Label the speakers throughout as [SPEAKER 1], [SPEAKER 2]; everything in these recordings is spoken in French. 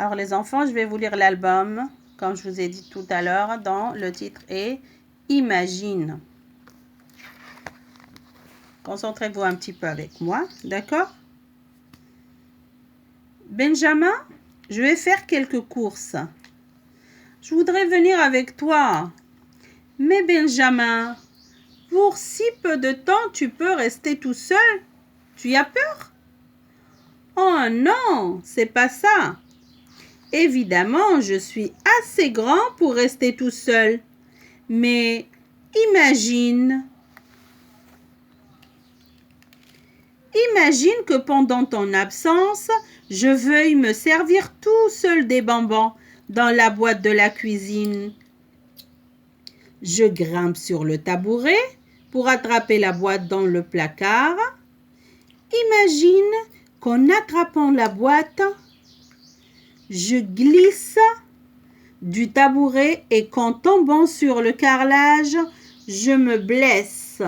[SPEAKER 1] Alors les enfants, je vais vous lire l'album, comme je vous ai dit tout à l'heure, dont le titre est Imagine. Concentrez-vous un petit peu avec moi, d'accord? Benjamin, je vais faire quelques courses. Je voudrais venir avec toi. Mais Benjamin, pour si peu de temps, tu peux rester tout seul? Tu as peur? Oh non, c'est pas ça. Évidemment, je suis assez grand pour rester tout seul. Mais imagine que pendant ton absence, je veuille me servir tout seul des bonbons dans la boîte de la cuisine. Je grimpe sur le tabouret pour attraper la boîte dans le placard. Imagine qu'en attrapant la boîte, je glisse du tabouret et qu'en tombant sur le carrelage, je me blesse.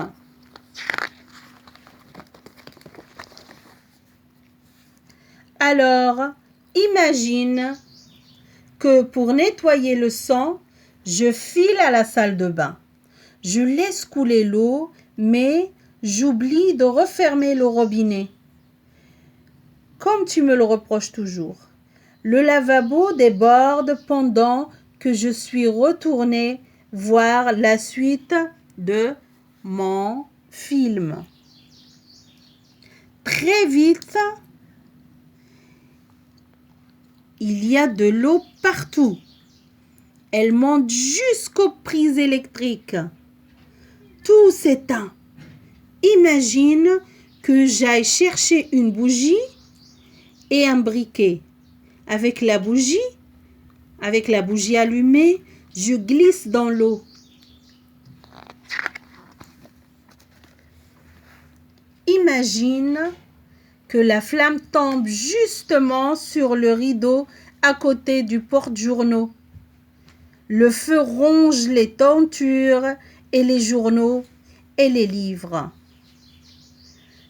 [SPEAKER 1] Alors, imagine que pour nettoyer le sang, je file à la salle de bain. Je laisse couler l'eau, mais j'oublie de refermer le robinet. Comme tu me le reproches toujours. Le lavabo déborde pendant que je suis retournée voir la suite de mon film. Très vite, il y a de l'eau partout. Elle monte jusqu'aux prises électriques. Tout s'éteint. Imagine que j'aille chercher une bougie et un briquet. Avec la bougie allumée, je glisse dans l'eau. Imagine que la flamme tombe justement sur le rideau à côté du porte-journaux. Le feu ronge les tentures et les journaux et les livres.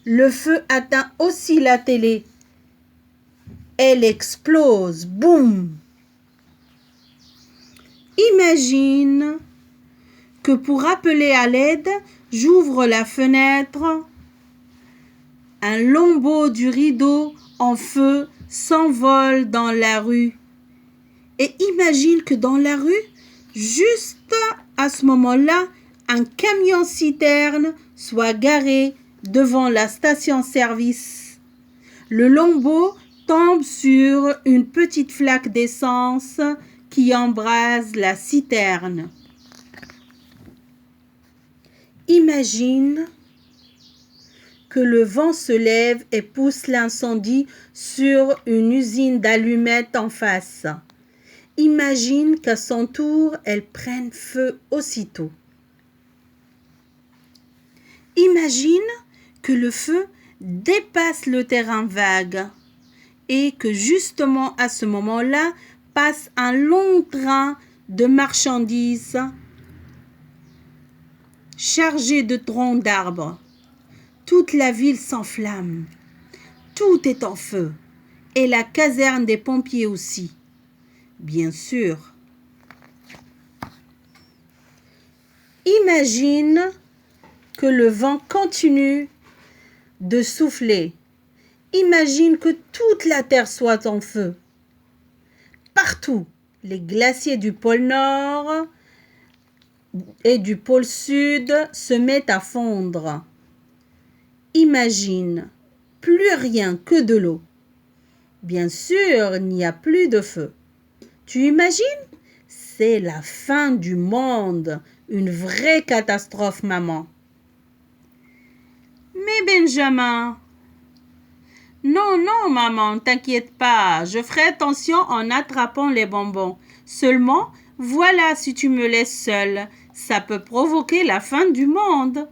[SPEAKER 1] Le feu atteint aussi la télé. Elle explose, boum! Imagine que pour appeler à l'aide, j'ouvre la fenêtre. Un lambeau du rideau en feu s'envole dans la rue. Et imagine que dans la rue, juste à ce moment-là, un camion-citerne soit garé devant la station-service. Le lambeau tombe sur une petite flaque d'essence qui embrase la citerne. Imagine que le vent se lève et pousse l'incendie sur une usine d'allumettes en face. Imagine qu'à son tour, elles prennent feu aussitôt. Imagine que le feu dépasse le terrain vague et que justement à ce moment-là passe un long train de marchandises chargé de troncs d'arbres. Toute la ville s'enflamme. Tout est en feu. Et la caserne des pompiers aussi. Bien sûr. Imagine que le vent continue de souffler. Imagine que toute la terre soit en feu. Partout, les glaciers du pôle Nord et du pôle Sud se mettent à fondre. Imagine, plus rien que de l'eau. Bien sûr, il n'y a plus de feu. Tu imagines? C'est la fin du monde. Une vraie catastrophe, maman. Mais Benjamin... Non, maman, t'inquiète pas. Je ferai attention en attrapant les bonbons. Seulement, voilà, si tu me laisses seule, ça peut provoquer la fin du monde.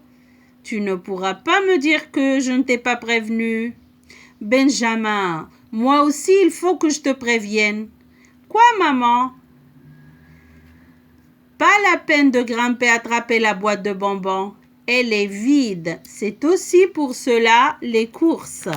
[SPEAKER 1] Tu ne pourras pas me dire que je ne t'ai pas prévenu. Benjamin, moi aussi, il faut que je te prévienne. Quoi, maman? Pas la peine de grimper attraper la boîte de bonbons. Elle est vide. C'est aussi pour cela les courses.